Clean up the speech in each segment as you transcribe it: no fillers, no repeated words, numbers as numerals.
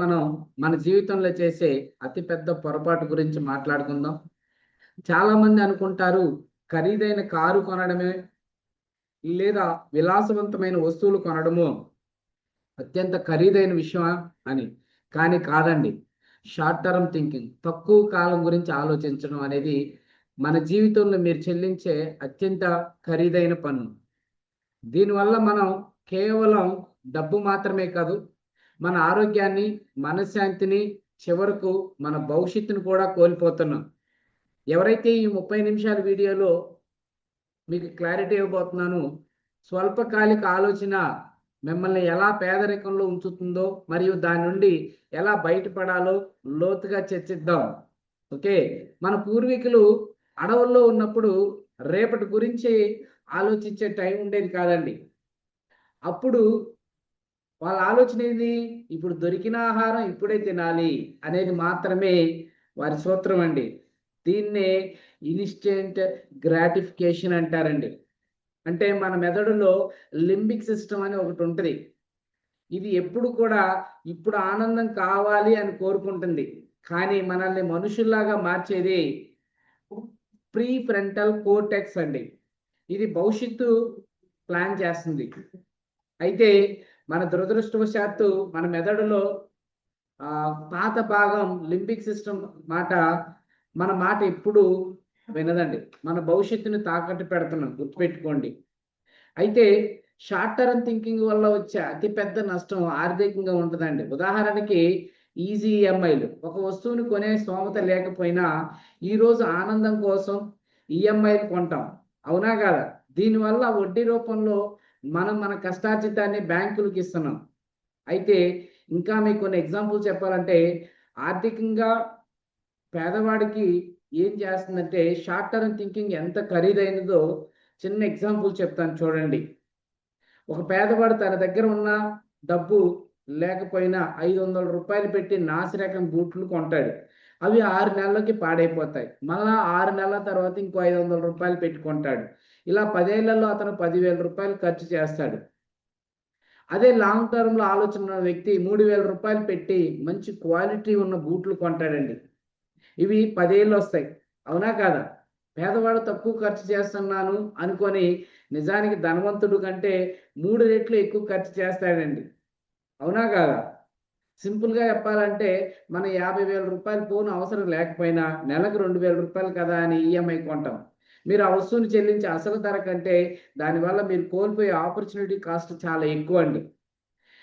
మనం మన జీవితంలో చేసే అతిపెద్ద పొరపాటు గురించి మాట్లాడుకుందాం. చాలా మంది అనుకుంటారు ఖరీదైన కారు కొనడమే లేదా విలాసవంతమైన వస్తువులు కొనడము అత్యంత ఖరీదైన విషయమా అని. కానీ కాదండి. షార్ట్ టర్మ్ థింకింగ్, తక్కువ కాలం గురించి ఆలోచించడం అనేది మన జీవితంలో మీరు చెల్లించే అత్యంత ఖరీదైన పన్ను. దీనివల్ల మనం కేవలం డబ్బు మాత్రమే కాదు, మన ఆరోగ్యాన్ని, మనశ్శాంతిని, చివరకు మన భవిష్యత్తును కూడా కోల్పోతున్నాం. ఎవరైతే ఈ 30 నిమిషాల వీడియోలో మీకు క్లారిటీ ఇవ్వబోతున్నాను, స్వల్పకాలిక ఆలోచన మిమ్మల్ని ఎలా పేదరికంలో ఉంచుతుందో మరియు దాని నుండి ఎలా బయటపడాలో లోతుగా చర్చిద్దాం. ఓకే. మన పూర్వీకులు అడవుల్లో ఉన్నప్పుడు రేపటి గురించి ఆలోచించే టైం ఉండేది కాదండి. అప్పుడు వాళ్ళ ఆలోచన ఏంది? ఇప్పుడు దొరికిన ఆహారం ఇప్పుడే తినాలి అనేది మాత్రమే వారి సూత్రం అండి. దీన్నే ఇన్‌స్టంట్ గ్రాటిఫికేషన్ అంటారండి. అంటే మన మెదడులో లింబిక్ సిస్టమ్ అని ఒకటి ఉంటది. ఇది ఎప్పుడు కూడా ఇప్పుడు ఆనందం కావాలి అని కోరుకుంటుంది. కానీ మనల్ని మనుషుల్లాగా మార్చేది ప్రీ ఫ్రంటల్ కోర్టెక్స్ అండి. ఇది భవిష్యత్తు ప్లాన్ చేస్తుంది. అయితే మన దురదృష్టవశాత్తు మన మెదడులో పాత భాగం లింబిక్ సిస్టమ్ మాట మన మాట ఎప్పుడు వినదండి. మన భవిష్యత్తుని తాకట్టు పెడుతున్నాం, గుర్తుపెట్టుకోండి. అయితే షార్ట్ టర్మ్ థింకింగ్ వల్ల వచ్చే అతిపెద్ద నష్టం ఆర్థికంగా ఉంటుందండి. ఉదాహరణకి ఈజీ ఈఎంఐలు. ఒక వస్తువుని కొనే స్తోమత లేకపోయినా ఈరోజు ఆనందం కోసం ఈఎంఐలు కొంటాం. అవునా కాదా? దీనివల్ల వడ్డీ రూపంలో మనం మన కష్టార్జితాన్ని బ్యాంకులకు ఇస్తున్నాం. అయితే ఇంకా మీకు కొన్ని ఎగ్జాంపుల్స్ చెప్పాలంటే, ఆర్థికంగా పేదవాడికి ఏం చేస్తుందంటే షార్ట్ టర్మ్ థింకింగ్ ఎంత ఖరీదైనదో చిన్న ఎగ్జాంపుల్ చెప్తాను చూడండి. ఒక పేదవాడు తన దగ్గర ఉన్న డబ్బు లేకపోయినా ₹500 పెట్టి నాసిరకం బూట్లు కొంటాడు. అవి 6 నెలలకి పాడైపోతాయి. మళ్ళా 6 నెలల తర్వాత ఇంకో ₹500 పెట్టి కొంటాడు. ఇలా 10 ఏళ్లలో అతను ₹10,000 ఖర్చు చేస్తాడు. అదే లాంగ్ టర్మ్‌లో ఆలోచన ఉన్న వ్యక్తి ₹3,000 పెట్టి మంచి క్వాలిటీ ఉన్న బూట్లు కొంటాడండి. ఇవి 10 ఏళ్ళొస్తాయి. అవునా కాదా? పేదవాడు తక్కువ ఖర్చు చేస్తున్నాను అనుకోని నిజానికి ధనవంతుడు కంటే 3 రెట్లు ఎక్కువ ఖర్చు చేస్తాడండి. అవునా కాదా? సింపుల్‌గా చెప్పాలంటే మన ₹50,000 పోను అవసరం లేకపోయినా నెలకు ₹2,000 కదా అని ఈఎంఐ కొంటాం. మీరు ఆ వస్తువుని చెల్లించే అసలు ధర కంటే దానివల్ల మీరు కోల్పోయే ఆపర్చునిటీ కాస్ట్ చాలా ఎక్కువండి.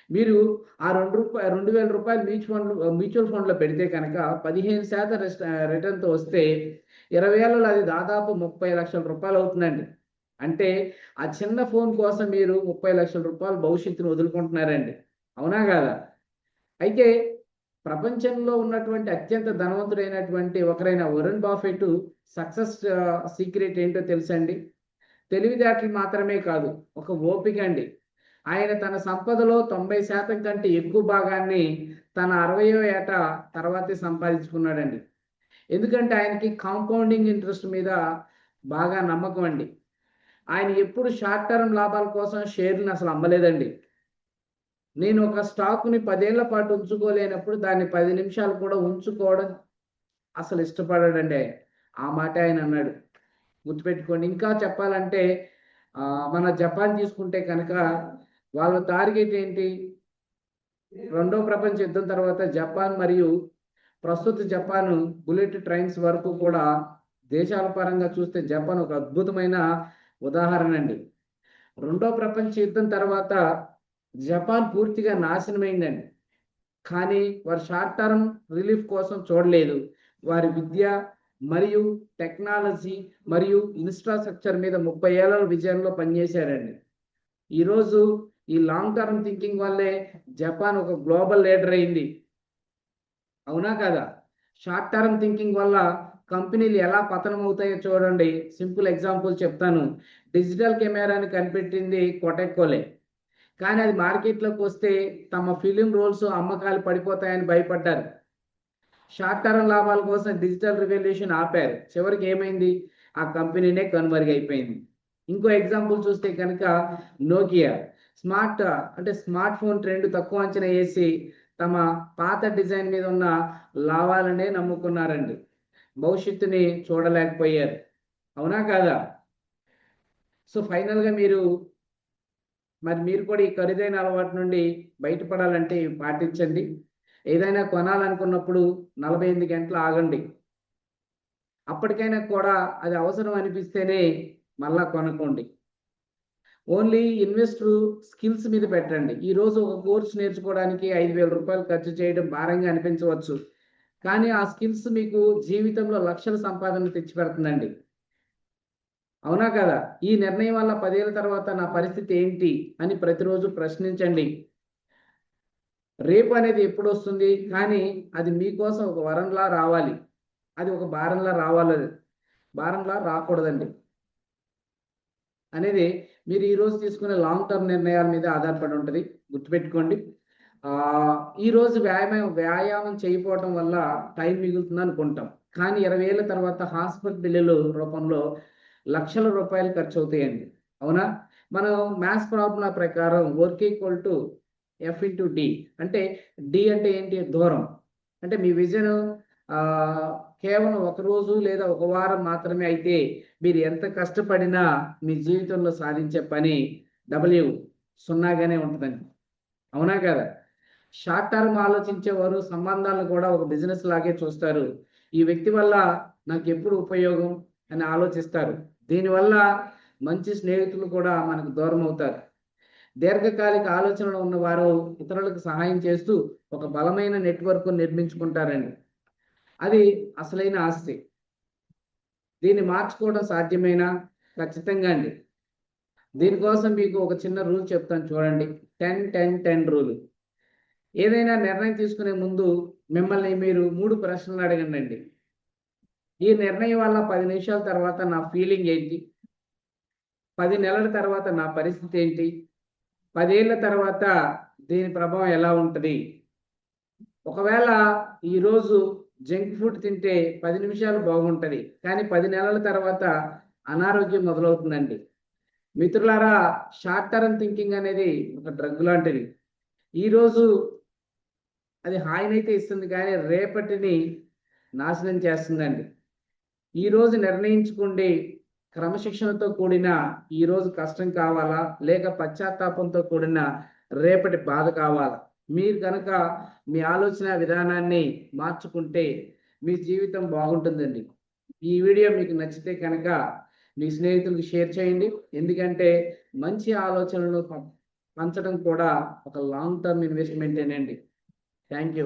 మీరు ఆ ₹2,000 మ్యూచువల్ ఫండ్‌లో పెడితే కనుక 15% రిటర్న్‌తో వస్తే 20 ఏళ్లలో అది దాదాపు ₹30,00,000 అవుతుందండి. అంటే ఆ చిన్న ఫోన్ కోసం మీరు ₹30,00,000 భవిష్యత్తును వదులుకుంటున్నారండి. అవునా కాదా? అయితే ప్రపంచంలో ఉన్నటువంటి అత్యంత ధనవంతుడైనటువంటి ఒకరైన వరుణ్ బఫెట్ సక్సెస్ సీక్రెట్ ఏంటో తెలుసండి? తెలివితేటలు మాత్రమే కాదు, ఒక ఓపిక అండి. ఆయన తన సంపదలో 90% కంటే ఎక్కువ భాగాన్ని తన 60వ ఏట తర్వాతే సంపాదించుకున్నాడండి. ఎందుకంటే ఆయనకి కాంపౌండింగ్ ఇంట్రెస్ట్ మీద బాగా నమ్మకం అండి. ఆయన ఎప్పుడు షార్ట్ టర్మ్ లాభాల కోసం షేర్‌ని అసలు అమ్మలేదండి. నేను ఒక స్టాక్‌ని 10 ఏళ్ల పాటు ఉంచుకోలేనప్పుడు దాన్ని 10 నిమిషాలు కూడా ఉంచుకోవడం అసలు ఇష్టపడడండి ఆయన. ఆ మాటే ఆయన అన్నాడు. గుర్తుపెట్టుకోండి. ఇంకా చెప్పాలంటే మన జపాన్ తీసుకుంటే కనుక వాళ్ళ టార్గెట్ ఏంటి? రెండో ప్రపంచ యుద్ధం తర్వాత జపాన్ మరియు ప్రస్తుత జపాను బుల్లెట్ ట్రైన్స్ వరకు కూడా దేశాల పరంగా చూస్తే జపాన్ ఒక అద్భుతమైన ఉదాహరణ అండి. రెండో ప్రపంచ యుద్ధం తర్వాత జపాన్ పూర్తిగా నాశనమైందండి. కానీ వారు షార్ట్ టర్మ్ రిలీఫ్ కోసం చూడలేదు. వారి విద్య మరియు టెక్నాలజీ మరియు ఇన్‌ఫ్రాస్ట్రక్చర్ మీద 30 ఏళ్ల విజయంలో పనిచేశారండి. ఈరోజు ఈ లాంగ్ టర్మ్ థింకింగ్ వల్లే జపాన్ ఒక గ్లోబల్ లీడర్ అయింది. అవునా కాదా? షార్ట్ టర్మ్ థింకింగ్ వల్ల కంపెనీలు ఎలా పతనం అవుతాయో చూడండి. సింపుల్ ఎగ్జాంపుల్ చెప్తాను. డిజిటల్ కెమెరాని కనిపెట్టింది కొటెక్కోలే. కానీ అది మార్కెట్‌లోకి వస్తే తమ ఫిల్మ్ రోల్స్ అమ్మకాలు పడిపోతాయని భయపడ్డారు. షార్ట్ టర్మ్ లాభాల కోసం డిజిటల్ రివల్యూషన్ ఆపారు. చివరికి ఏమైంది? ఆ కంపెనీనే కనుమరుగైపోయింది. ఇంకో ఎగ్జాంపుల్ చూస్తే కనుక నోకియా. స్మార్ట్ ఫోన్ ట్రెండ్ తక్కువ అంచనా ఏసి తమ పాత డిజైన్ మీద ఉన్న లాభాలనే నమ్ముకున్నారండి. భవిష్యత్తుని చూడలేకపోయారు. అవునా కాదా? సో ఫైనల్గా మీరు కూడా ఈ ఖరీదైన అలవాటు నుండి బయటపడాలంటే ఇవి పాటించండి. ఏదైనా కొనాలనుకున్నప్పుడు 48 గంటలు ఆగండి. అప్పటికైనా కూడా అది అవసరం అనిపిస్తేనే మళ్ళా కొనుక్కోండి. ఓన్లీ స్కిల్స్ మీద పెట్టండి. ఈరోజు ఒక కోర్స్ నేర్చుకోవడానికి 5,000 రూపాయలు ఖర్చు చేయడం భారంగా అనిపించవచ్చు. కానీ ఆ స్కిల్స్ మీకు జీవితంలో లక్షల సంపాదన తెచ్చిపెడుతుందండి. అవునా కదా? ఈ నిర్ణయం వల్ల 10 ఏళ్ల తర్వాత నా పరిస్థితి ఏంటి అని ప్రతిరోజు ప్రశ్నించండి. రేపు అనేది ఎప్పుడొస్తుంది? కానీ అది మీకోసం ఒక వరంలా రావాలి. అది ఒక భారంలా రావాలది. భారంలా రాకూడదండి. అనేది మీరు ఈరోజు తీసుకునే లాంగ్ టర్మ్ నిర్ణయాల మీద ఆధారపడి ఉంటది. గుర్తుపెట్టుకోండి. ఈరోజు వ్యాయామం చేయకపోవటం వల్ల టైం మిగులుతుందనుకుంటాం. కానీ 20 ఏళ్ల తర్వాత హాస్పిటల్ బిల్లుల రూపంలో లక్షల రూపాయలు ఖర్చవుతాయండి. అవునా? మనం మ్యాథ్స్ ఫార్ములా ప్రకారం work equal to F into D. అంటే డి అంటే ఏంటి? దూరం. అంటే మీ విజన్ కేవలం ఒక రోజు లేదా ఒక వారం మాత్రమే అయితే మీరు ఎంత కష్టపడినా మీ జీవితంలో సాధించే పని డబ్ల్యూ సున్నాగానే ఉంటుందండి. అవునా కదా? షార్ట్ టర్మ్ ఆలోచించేవారు సంబంధాలను కూడా ఒక బిజినెస్ లాగే చూస్తారు. ఈ వ్యక్తి వల్ల నాకు ఎప్పుడు ఉపయోగం అని ఆలోచిస్తారు. దీనివల్ల మంచి స్నేహితులు కూడా మనకు దూరం అవుతారు. దీర్ఘకాలిక ఆలోచనలు ఉన్నవారు ఇతరులకు సహాయం చేస్తూ ఒక బలమైన నెట్వర్క్ నిర్మించుకుంటారండి. అది అసలైన ఆస్తి. దీన్ని మార్చుకోవడం సాధ్యమేనా? ఖచ్చితంగా అండి. దీనికోసం మీకు ఒక చిన్న రూల్ చెప్తాను చూడండి. 10-10-10 రూల్. ఏదైనా నిర్ణయం తీసుకునే ముందు మిమ్మల్ని మీరు 3 ప్రశ్నలు అడగండి. ఈ నిర్ణయం వల్ల 10 నిమిషాల తర్వాత నా ఫీలింగ్ ఏంటి? 10 నెలల తర్వాత నా పరిస్థితి ఏంటి? 10 ఏళ్ల తర్వాత దీని ప్రభావం ఎలా ఉంటది? ఒకవేళ ఈరోజు జంక్ ఫుడ్ తింటే 10 నిమిషాలు బాగుంటది. కానీ 10 నెలల తర్వాత అనారోగ్యం మొదలవుతుందండి. మిత్రులారా, షార్ట్ టర్మ్ థింకింగ్ అనేది ఒక డ్రగ్ లాంటిది. ఈరోజు అది హాయినైతే ఇస్తుంది కానీ రేపటిని నాశనం చేస్తుందండి. ఈరోజు నిర్ణయించుకోండి, క్రమశిక్షణతో కూడిన ఈరోజు కష్టం కావాలా? లేక పశ్చాత్తాపంతో కూడిన రేపటి బాధ కావాలా? మీరు కనుక మీ ఆలోచన విధానాన్ని మార్చుకుంటే మీ జీవితం బాగుంటుందండి. ఈ వీడియో మీకు నచ్చితే కనుక మీ స్నేహితులకు షేర్ చేయండి. ఎందుకంటే మంచి ఆలోచనలు పంచడం కూడా ఒక లాంగ్ టర్మ్ ఇన్వెస్ట్మెంటేనండి. Thank you.